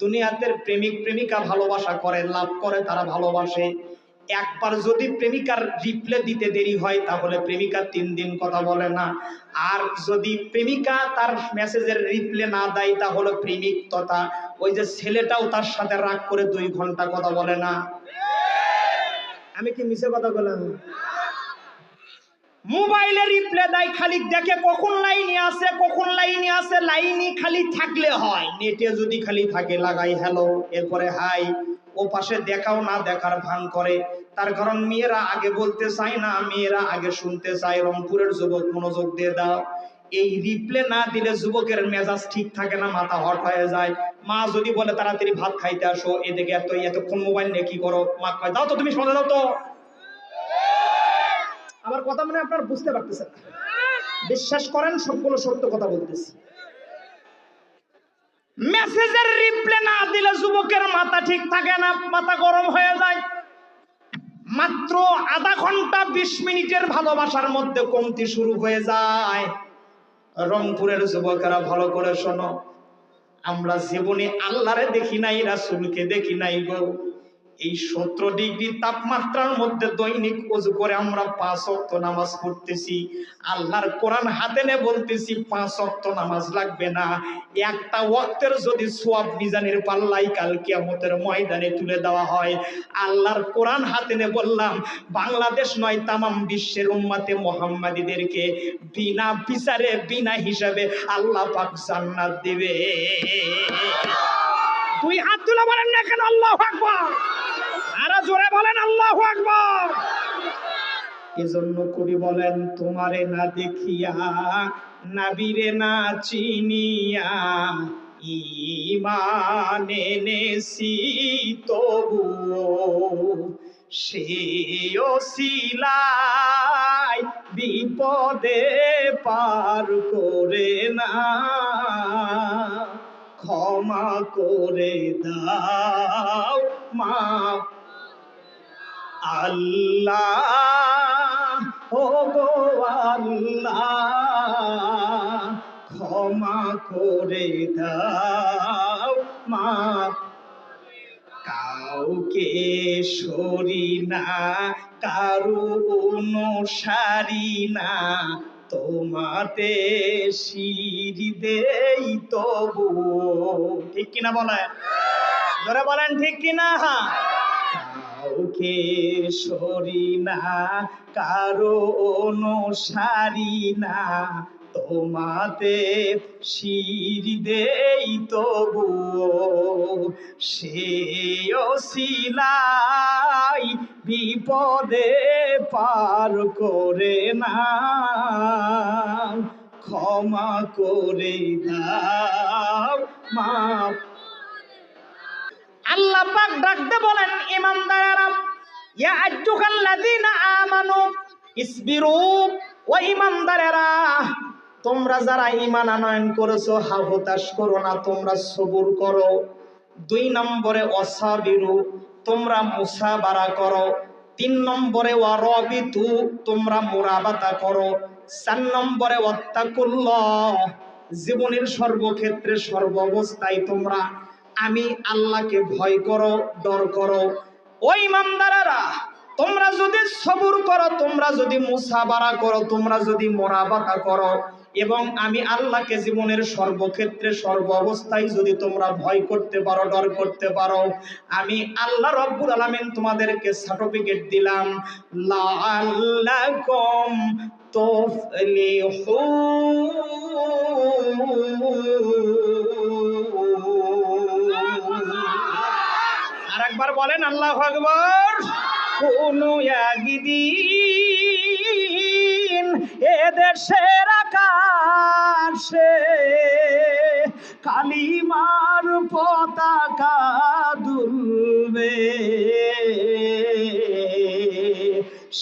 দুনিয়াতে প্রেমিক প্রেমিকা ভালোবাসা করে, লাভ করে, তারা ভালোবাসে। একবার যদি প্রেমিকার রিপ্লাই দিতে দেরি হয় তাহলে প্রেমিকা 3 দিন কথা বলে না। আর যদি প্রেমিকা তার মেসেজের রিপ্লাই না দেয় তাহলে প্রেমিক তথা ওই যে ছেলেটাও তার সাথে রাগ করে 2 ঘন্টা কথা বলে না। আমি কি মিছে কথা বললাম? মোবাইলে রিপ্লাই দেয়, খালি দেখে কখন লাইনে আছে, কখন লাইনে আছে। লাইনই খালি থাকলে হয়, নেটে যদি খালি থাকে লাগাই হ্যালো, এরপরে হাই। ও পাশে দেখাও না দেখার ভান করে। তার কারণ মেয়েরা আগে বলতে চায় না, মেয়েরা আগে শুনতে চায়। রংপুরের যুবক মনোযোগ দিয়ে দাও, এই রিপ্লাই না দিলে যুবকের মেজাজ ঠিক থাকে না, মাথা হট হয়ে যায়। মা যদি বলে তাড়াতাড়ি ভাত খাইতে আসো, এদিকে এতক্ষণ মোবাইল নিয়ে কি করো, মা কয় দাও তো, তুমি শুনে দাও তো। আমার কথা মানে আপনারা বুঝতে পারতেছেন না? বিশ্বাস করেন সবগুলো সত্য কথা বলতেছি। মেসেজের রিপ্লাই না দিলে যুবকের মাথা ঠিক থাকে না, মাথা গরম হয়ে যায়। মাত্র আধা ঘন্টা 20 মিনিটের ভালোবাসার মধ্যে কমতি শুরু হয়ে যায়। রংপুরের যুবকেরা ভালো করে শোনো, আমরা জীবনে আল্লাহরে দেখি নাই, রাসূলকে দেখি নাই গো। এই 17 ডিগ্রি তাপমাত্রার মধ্যে দৈনিক ওযু করে আমরা 5 ওয়াক্ত নামাজ পড়তেছি। আল্লাহর কোরআন হাতে নিয়ে বলতেছি 5 ওয়াক্ত নামাজ লাগবে না, একটা ওয়াক্তের যদি সওয়াব মিজানের পাল্লায় কাল কিয়ামতের ময়দানে তুলে দেওয়া হয়। আল্লাহর কোরআন হাতে নিয়ে বললাম, বাংলাদেশ নয় তামাম বিশ্বের উম্মতে মুহাম্মাদীদেরকে বিনা বিচারে বিনা হিসাবে আল্লাহ পাক জান্নাত দিবে। 2 হাত তুলে বলেন না কেন আল্লাহু আকবার? আরো জোরে বলেন আল্লাহু আকবার। এজন্য কবি বলেন, তোমারে না দেখিয়া নবীরে না চিনিয়া ঈমান এনেছি তবুও সেই ওসিলায় বিপদে পার করে না, ক্ষমা করে দাও মাফ আল্লাহ, ও গো আল্লাহ, ক্ষমা করে দাও মাফ। কাউকে সরি না, কারো অনুসারী না, তোমাতে শির দেই তবুও। ঠিক কিনা বলেন? যারা বলেন ঠিক কিনা? কাউকে সরি না, কারো অনুসারী না, তোমাতে শির দেই তবুও সেই ওসিলায় বিপদে পার করে না, ক্ষমা করে দাও মাফ। আল্লাহ পাক ডাকতে বলেন, ইমানদারেরা, ইয়া আইয়ুহাল্লাযীনা আমানু ইসবিরু, ও ইমানদারেরা, তোমরা যারা ঈমান আনয়ন করেছো হতাশ করো না, তোমরা সবুর করো। 2 নম্বরে ওয়াসাবিরু, তোমরা মুসাবারা করো। 3 নম্বরে ওয়ারাবিতু, তোমরা মুরাবাতা করো। 4 নম্বরে ওয়াত্তাকুল্লাহ, জীবনের সর্বক্ষেত্রে সর্ব অবস্থায় তোমরা আমি আল্লাহকে ভয় করো, ডর করো। ওই ইমানদারেরা, তোমরা যদি সবুর করো, তোমরা যদি মুসাবারা করো, তোমরা যদি মুরাবাতা করো এবং আমি আল্লাহকে জীবনের সর্বক্ষেত্রে সর্ব অবস্থায় যদি তোমরা ভয় করতে পারো, ডর করতে পারো, আমি আল্লাহ রব্বুল আলামিন তোমাদেরকে সার্টিফিকেট দিলাম, লাআল্লাকুম তুফলিহুন। আরেকবার বলেন আল্লাহু আকবার। কোন একদিন এদেশের আকাশে কালিমার পতাকা দুলবে,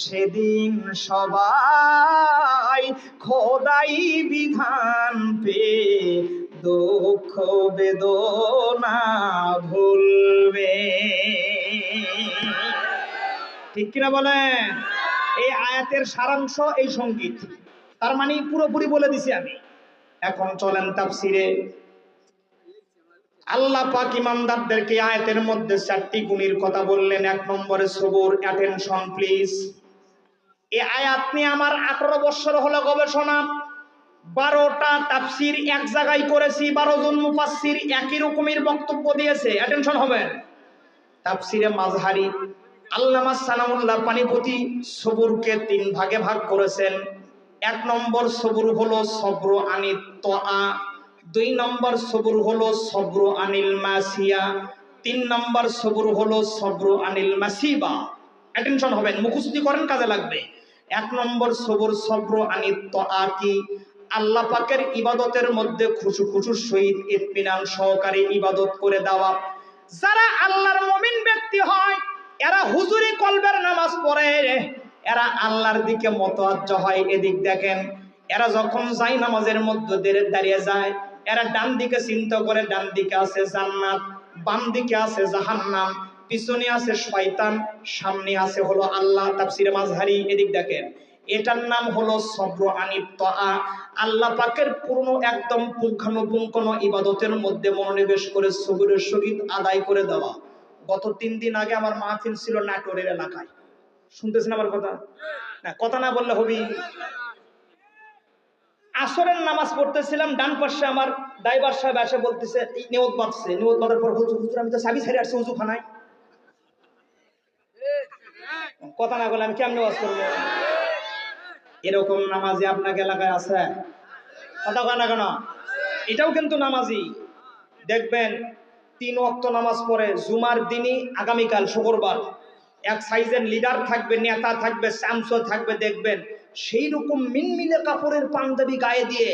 সেদিন সবাই খোদাই বিধান পেয়ে দুঃখ বেদনা ভুলবে। ঠিক কিনা বলেন? এই আয়াতের সারাংশ এই সংগীত, তার মানে পুরোপুরি বলে দিছি আমি। এখন চলেন তাফসিরে। আল্লাহ পাক ইমানদারদেরকে আয়াতের মধ্যে 4টি গুণের কথা বললেন। 1 নম্বরে সবর। Attention please. এই আয়াত নিয়ে আমার 18 বছর হলো গবেষণা। 12টা তাফসীর এক জায়গায় করেছি, 12 জন মুফাসসির একই রকমের বক্তব্য দিয়েছে। অ্যাটেনশন হবেন। তাফসীরে মাযহারি আল্লামা সানাউল্লাহ পানিপতি সবরকে 3 ভাগে ভাগ করেছেন। 1 নম্বর সবর হলো সবর আনিত তোয়া, 2 নম্বর সবর হলো সবর আনিল মাসিয়া, 3 নম্বর সবর হলো সবর আনিল মাসিবা। অ্যাটেনশন হবেন, মুখস্থ করেন, কাজে লাগবে। 1 নম্বর সবর সবর আনিত তোয়া কি? আল্লাহ পাকের ইবাদতের মধ্যে খুশু সহিত ইতমিনান সহকারে ইবাদত করে দেওয়া। যারা আল্লাহর মুমিন ব্যক্তি হয় এরা হুজুরি কলবের নামাজ পড়ে, এরা আল্লাহর দিকে মতওয়াজ্জহ হয়। এদিক দেখেন, এরা যখন যায় নামাজের মধ্যে দাঁড়িয়ে যায়, এরা ডান দিকে চিন্তা করে ডান দিকে আছে জান্নাত, বাম দিকে আছে জাহান্নাম, পিছনে আছে শয়তান, সামনে আছে হলো আল্লাহ। তাফসীরে মাযহারি। এদিক দেখেন, এটার নাম হলো সবর আনিত তোয়া। আল্লাহ পাকের পূর্ণ একদম পুঙ্খানুপুঙ্খ ইবাদতের মধ্যে মনোনিবেশ করে সবরের সহিত আদায় করে দেওয়া। গত 3 দিন আগে আমার মাহফিল ছিল নাটোরের এলাকায়। শুনতেছেন আমার কথা? না, কথা না বললে হবি। আসরের নামাজ পড়তেছিলাম, ডান পাশে আমার ড্রাইভার সাহেব এসে বলতেছে, এই নিয়ত বাঁধছে। নিয়ত বাঁধার পর বলছে, হুজুর আমি তো চাবি ছেড়ে আসছি উজুখানায়। কথা না বলে আমি কেমনে ওয়াজ করবো? এরকম নামাজি আপনাকে এলাকায় আছে? কথা কয় না কেন? এটাও কিন্তু নামাজি। দেখবেন 3 ওয়াক্ত নামাজ পড়ে। জুমার দিনই আগামীকাল শুক্রবার এক সাইজের লিডার থাকবে, নেতা থাকবে, শামসো থাকবে। দেখবেন সেই রকম মিনমিনে কাপড়ের পাঞ্জাবি গায়ে দিয়ে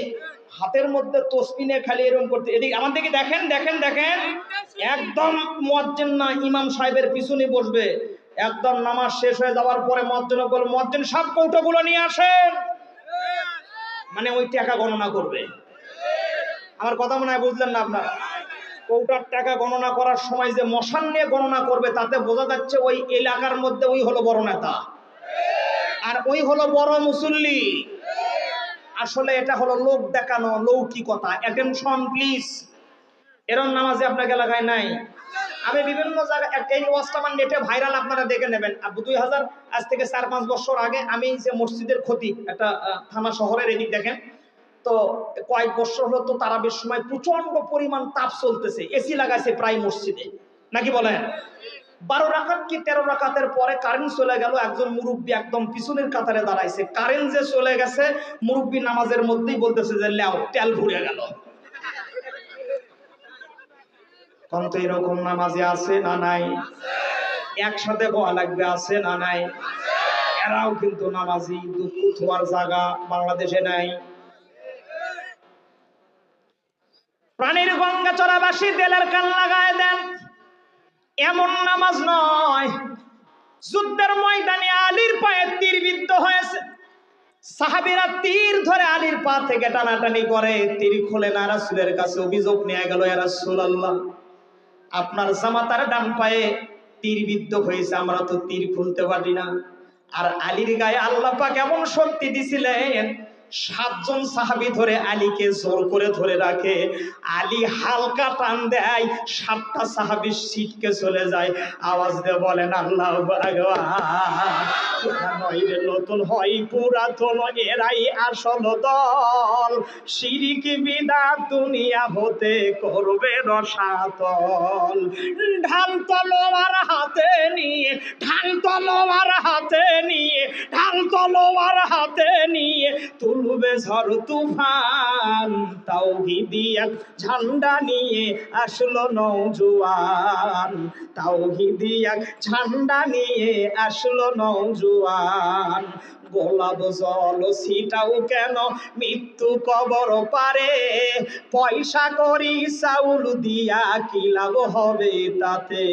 হাতের মধ্যে তসবিহ খালি এরকম করতে। এদিকে আমার দিকে দেখেন, দেখেন, দেখেন। একদম মুয়াজ্জিন না, ইমাম সাহেবের পিছনে বসবে। একদম নামাজ শেষ হয়ে যাওয়ার পরে মুয়াজ্জিন বলে, মুয়াজ্জিন সাহেব কৌটোগুলো নিয়ে আসেন। মানে ওই টাকা গণনা করবে। আমার কথা মনে হয় বুঝলেন না আপনারা? কৌটার টাকা গণনা করার সময় যে মশান নিয়ে গণনা করবে, তাতে বোঝা যাচ্ছে ওই এলাকার মধ্যে ওই হলো বড় নেতা আর ওই হলো বড় মুসল্লি। আসলে এটা হলো লোক দেখানো, লৌকিকতা। Attention please. এরকম নামাজে আপনাকে এলাকায় নাই। আমি বিভিন্ন জায়গায় এই ওয়াজটা আমার নেটে ভাইরাল, আপনারা দেখে নেবেন। 2000 আজ থেকে 4-5 বছর আগে আমি যে মসজিদের খতিব, একটা থানা শহরের, এদিক দেখেন তো কয়েক বছর হলো তো তারাবির সময় প্রচন্ড পরিমাণ তাপ চলতেছে, এসি লাগাইছে প্রায় মসজিদে, নাকি বলেন? 12 রাকাত কি 13 রাকাতের পরে কারেন্ট চলে গেল। একজন মুরব্বী একদম পিছনের কাতারে দাঁড়াইছে। কারেন্ট যে চলে গেছে, মুরব্বী নামাজের মধ্যেই বলতেছে যে লেও তেল ভরে গেল। কিন্তু এরকম নামাজে আছে না নাই? একসাথে বলা লাগবে, আছে না নাই? এরাও কিন্তু নামাজি। দুঃখ থোয়ার জায়গা বাংলাদেশে নাই। প্রাণীর গঙ্গা চড়াবাসী তেলের কান লাগায় দেন, এমন নামাজ নয়। যুদ্ধের ময়দানে আলীর পায়ে তীর বিদ্ধ হয়েছে। সাহাবীরা তীর ধরে আলীর পা থেকে টানাটানি করে, তীর খুলে না। রাসূলের কাছে অভিযোগ নিয়ে গেল, ইয়া রাসূলুল্লাহ, আপনার জামাতার ডান পায়ে তীর বিদ্ধ হয়েছে, আমরা তো তীর খুলতে পারি না। আর আলীর গায়ে আল্লাহ পাক এমন শক্তি দিছিলেন, 7 জন সাহাবী ধরে আলীকে জোর করে ধরে রাখে। আলী হালকা টান দেয়, 7টা সাহাবী ছিটকে চলে যায়। আওয়াজ দিয়ে বলেন আল্লাহু আকবার। নতুন হয় পুরাতন, এরাই আসল দল। শিরিক বিদআত দুনিয়া হতে করবে রসাতল। ঢাল তলোয়ার হাতে নিয়ে, ঢাল তলোয়ার হাতে নিয়ে, ঢাল তলোয়ার হাতে নিয়ে তুলবে ঝড় তুফান। তাওহীদি এক ঝান্ডা নিয়ে আসলো নওজোয়ান, তাওহীদি এক ঝান্ডা নিয়ে আসলো নওজোয়ান। গোলাপ জল ছিটাও কেন মৃত্যু কবর পারে, পয়সা করি চাউল দিয়া কি লাভ হবে তাতে।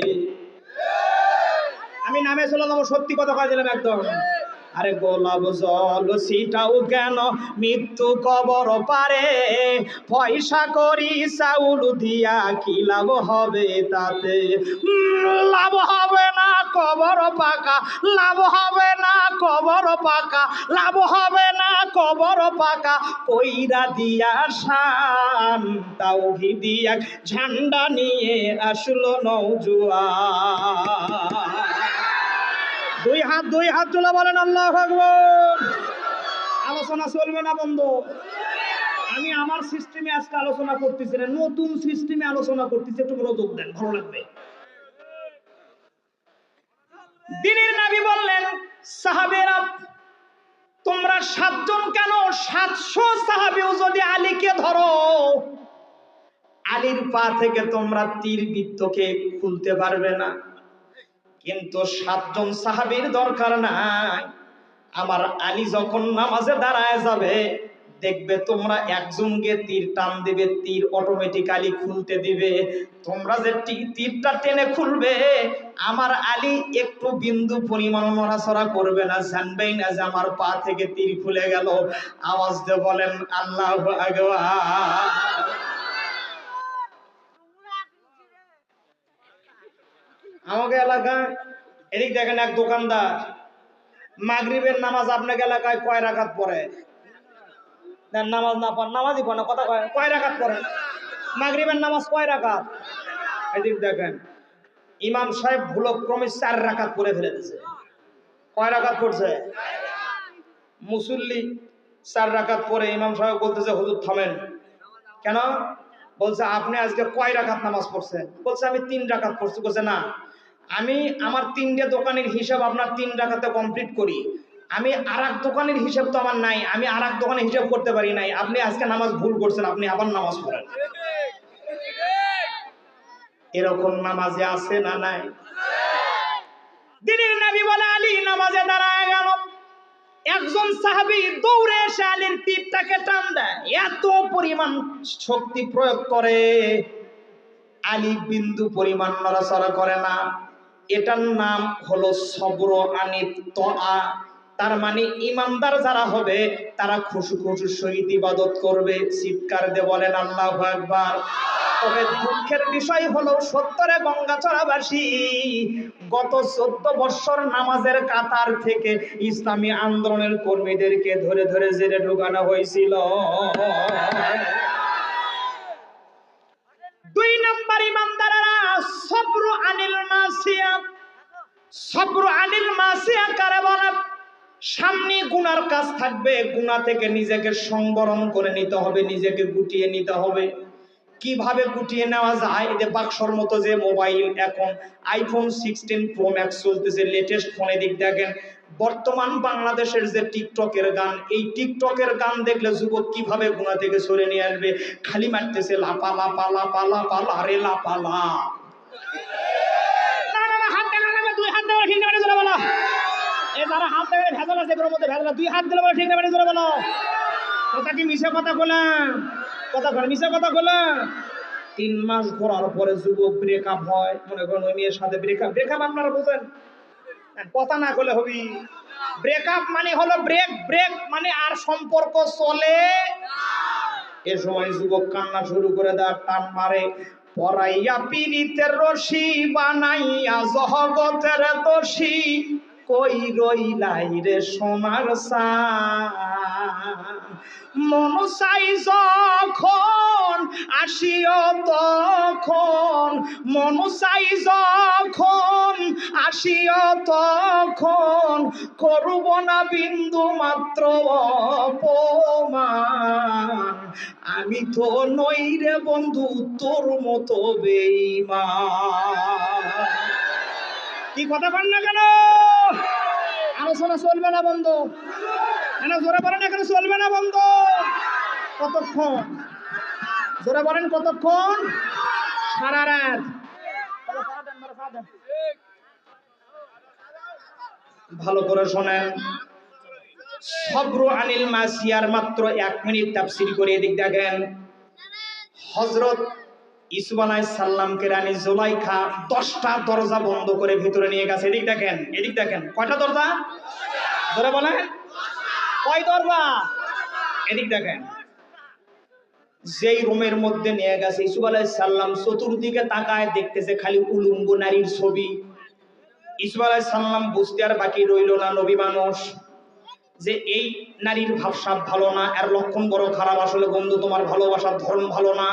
আমি নামে চলে যাবো, সত্যি কথা কয়ে দিলাম একদম। আরে গোলাপ জল ছিটাও কেন মৃত্যু কবর পারে, পয়সা করি চাউল দিয়া কি লাভ হবে তাতে। লাভ হবে না কবর পাকা, লাভ হবে না কবর পাকা, লাভ হবে না কবর পাকা। কইরা দিয়া শান তাওহীদি এক ঝান্ডা নিয়ে আসলো নওজোয়ান। দুই হাত তুলে বলেন আল্লাহু আকবার। আলোচনা চলবে না বন্ধু? আমি আমার সিস্টেমে আজকে আলোচনা করতেছি না, নতুন সিস্টেমে আলোচনা করতেছি, একটু মনোযোগ দেন, ভালো লাগবে। দ্বীনের নবী বললেন, সাহাবীরা তোমরা 7 জন কেন, 700 সাহাবীও যদি আলীকে ধরো, আলীর পা থেকে তোমরা তীর বিদ্ধকে খুলতে পারবে না। কিন্তু 7 জন সাহাবীর দরকার নাই। আমার আলী যখন নামাজে দাঁড়ায় যাবে, দেখবে তোমরা একজনকে তীর টান দিবে, তীর অটোমেটিক্যালি খুলতে দিবে। তোমরা যে তীরটা টেনে খুলবে, আমার আলী একটু বিন্দু পরিমাণ নড়াচড়া করবে না, জানবেই না যে আমার পা থেকে তীর খুলে গেল। আওয়াজ দিয়ে বলেন আল্লাহু আকবার। আমাকে এলাকায় এদিক দেখেন, এক দোকানদার মাগরিবের নামাজ আপনাকে এলাকায় কয় রাকাত পড়ে? নামাজ না পড়েন, নামাজই পড়ে না, কথা কয় রাকাত পড়েন? মাগরিবের নামাজ কয় রাকাত? এদিক দেখেন ইমাম সাহেব ভুলক্রমে 4 রাকাত পড়ে ফেলে দিয়েছে। কয় রাকাত পড়ছে? মুসল্লি 4 রাকাত পড়ে ইমাম সাহেব বলতেছে, হুজুর থামেন। কেন? বলছে আপনি আজকে কয় রাকাত নামাজ পড়ছেন? বলছে আমি 3 রাকাত পড়ছি। বলছে না, আমি আমার 3টে দোকানের হিসাব আপনার 3 রাকাতে কমপ্লিট করি, আমি আরেক দোকানের হিসাব তো আমার নাই, আমি আরেক দোকানের হিসাব করতে পারি নাই। আপনি আজকে নামাজ ভুল করছেন, আপনি আবার নামাজ পড়েন। এরকম নামাজে আছে না নাই? দ্বীনের নবী বলে, আলী নামাজে দাঁড়ায় গেল, একজন সাহাবী দৌড়ে এসে আলীর তীরটাকে টান দেয়, এত পরিমাণ শক্তি প্রয়োগ করে, আলী বিন্দু পরিমাণ নড়াচড়া করে না। এটার নাম হলো সবর আনিত তোয়া। তার মানে ইমানদার যারা হবে তারা খুশু খুশু সহিত ইবাদত করবে। চিৎকার দিয়ে বলেন আল্লাহু আকবার। তবে দুঃখের বিষয় হলো 70 গঙ্গাচড়াবাসী গত 14 বছর নামাজের কাতার থেকে ইসলামী আন্দোলনের কর্মীদেরকে ধরে ধরে জেলে ঢোকানো হয়েছিল। 2 নম্বর ইমানদাররা সবর আনিল মাসিয়া। সবর আনিল মাসিয়া কারে বলে? সামনে গুনার কাজ থাকবে, গুনাহ থেকে নিজেকে সংবরণ করে নিতে হবে, নিজেকে গুটিয়ে নিতে হবে। কিভাবে গুটিয়ে নেওয়া যায়? এতে বাক্সর মতো যে মোবাইল, এখন আইফোন 16 প্রো ম্যাক্স চলতেছে, লেটেস্ট ফোনে দিক দেখেন। বর্তমান বাংলাদেশের যে টিকটকের গান, এই টিকটকের গান দেখলে যুবক কিভাবে গুনাহ থেকে সরে নিয়ে আসবে? খালি মারতেছে লাপা লাপা লাপা লাপা লারে লাপালা। না না না, হাত দেওয়া লাগবে, 2 হাত দেওয়া ঠিক না, জোরে বলো। এই যারা হাত দেবে ভেজাল আছে, এগুলোর মধ্যে ভেজাল, 2 হাত দিলে বলে ঠিক না, জোরে বলো। কথা কি মিশে কথা বলেন? কথা বলেন, মিশে কথা বলেন। 3 মাস ঘোরার পরে যুবক ব্রেকআপ হয়, মনে করেন ওই মেয়ের সাথে ব্রেকআপ। ব্রেকআপ আপনারা বোঝেন? কথা না করলে হবি। ব্রেকআপ মানে হলো ব্রেক, ব্রেক মানে আর সম্পর্ক চলে। এ সময় যুবক কান্না শুরু করে দেয়, টান মারে, পরাইয়া পীড়িতের রশি বানাইয়া জগতের দোষী, কই রইলাই রে সোনার চাঁদ। মন চাই যখন আসিও তখন, মন চাই যখন আসিও তখন, করব না বিন্দু মাত্র অপমান। আমি তো নই রে বন্ধু তোর মতো বেঈমান। কি কথা বল না কেন? আলোচনা চলবে না বন্ধু? কেন জোরে বলেন, এখানে চলবে না বন্ধু? কতক্ষণ? জোরে বলেন কতক্ষণ? সারা রাত। ভালো করে শোনেন, সবর আনিল মাসিয়ার মাত্র 1 মিনিট তাফসীর করে এদিক দেখেন। হযরত ইউসুফ আলাইহিস সালামকে রানী জুলাইখা 10টা দরজা বন্ধ করে ভিতরে নিয়ে গেছে। এদিক দেখেন, এদিক দেখেন, কয়টা দরজা? ধরে বলেন, কয় দরজা? এদিক দেখেন। যেই রুমের মধ্যে নিয়ে গেছে, ইউসুফ আলাইহিস সালাম চতুর্দিকে তাকায়, দেখতেছে খালি উলঙ্গ নারীর ছবি। ইউসুফ আলাইহিস সালাম বুঝতে আর বাকি রইল না, নবী মানুষ, যে এই নারীর ভাবসাব ভালো না, এর লক্ষণ বড় খারাপ। আসলে বন্ধু, তোমার ভালোবাসার ধরন ভালো না।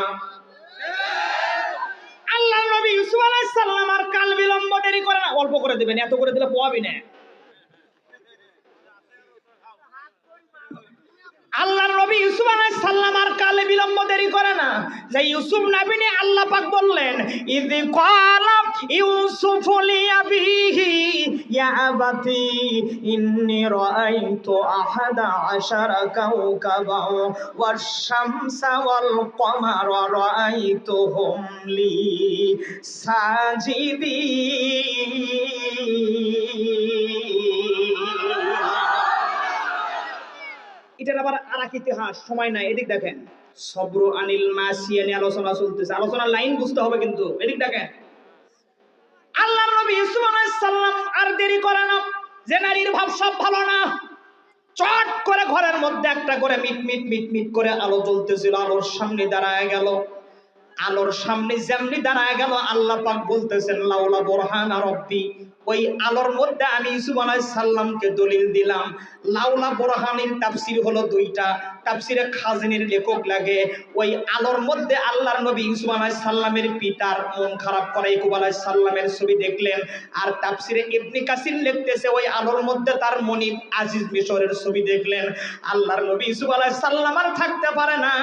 আল্লাহ নবী ইউসুফ আলাইহিস সালাম আর কাল বিলম্ব দেরি করে না, অল্প করে দিবেন, এত করে দিলে পোয়াবি না। আল্লাহর নবী ইউসুফ আলাইহিস সালাম আর কালে বিলম্ব দেরি করে না, যে ইউসুফ নবী নিয়ে আল্লাহ পাক বললেন, ইয ক্বালা ইউসুফ লিআবিহি ইয়া আবাতি ইন্নী রাআইতু আহাদা আশারা কাওকাবা ওয়াশ-শামসা ওয়াল কমারা রাআইতুহুম লি সাজিদিন। এটার আবার আরেক ইতিহাস, সময় নাই, এদিক দেখেন। সবরু আনিল মাসিয়া নিয়ে আলোচনা চলতেছে, আলোচনার লাইন বুঝতে হবে কিন্তু। এদিক দেখেন, আল্লাহর নবী ইউসুফ আলাইহিস সালাম আর দেরি করে না, যে নারীর ভাব সব ভালো না, চট করে ঘরের মধ্যে একটা করে মিট মিট মিট মিট করে আলো জ্বলতেছিল, আলোর সামনে দাঁড়ায় গেল। আলোর সামনে যেমনি দাঁড়ায় গেল, আল্লাহ পাক বলতেছেন, লাউলা বুরহানা রব্বি, ওই আলোর মধ্যে আমি ইউসুফ আলাইহিস সালামকে দলিল দিলাম। লাউলা বুরহানির তাফসীর হলো দুইটা, তাফসীরে খাজিনের লেখক লাগে, ওই আলোর মধ্যে আল্লাহর নবী ইউসুফ আলাইহিস সালামের পিতার মন খারাপ করে ইয়াকুব আলাইহিস সালামের ছবি দেখলেন, আর তাফসীরে ইবনে কাসির লিখতেছে ওই আলোর মধ্যে তার মনিব আজিজ মিশরের ছবি দেখলেন। আল্লাহর নবী ইউসুফ আলাইহিস সালাম আর থাকতে পারে না,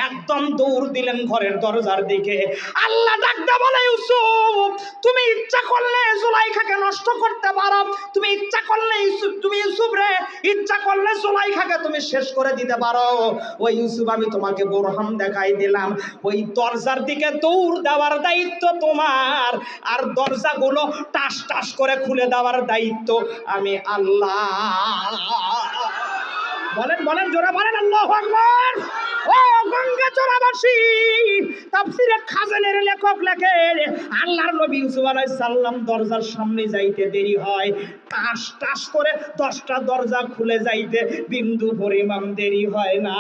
একদম দৌড় দিলেন ঘরের দরজার দিকে। আল্লাহ ডাকতে বলে, ইউসুফ, তুমি ইচ্ছা করলে জুলাইখাকে নষ্ট করতে পারো, তুমি ইচ্ছা করলে তুমি ইউসুফ রে ইচ্ছা করলে জুলাইখাকে তুমি শেষ করে দিতে পারো। ওই ইউসুফ, আমি তোমাকে বোরহান দেখাই দিলাম, ওই দরজার দিকে দৌড় দেওয়ার দায়িত্ব তোমার, আর দরজাগুলো টাস টাস করে খুলে দেওয়ার দায়িত্ব আমি আল্লাহ। বলেন বলেন, জোরে বলেন আল্লাহু আকবার। ও গঙ্গাচড়াবাসী, তাফসীরে খাজানের লেখক লেখে, আল্লাহর নবী ইউসুফ আলাইহিস সালাম দরজার সামনে যাইতে দেরি হয়, টাস টাস করে 10টা দরজা খুলে যাইতে বিন্দু পরিমাণ দেরি হয় না।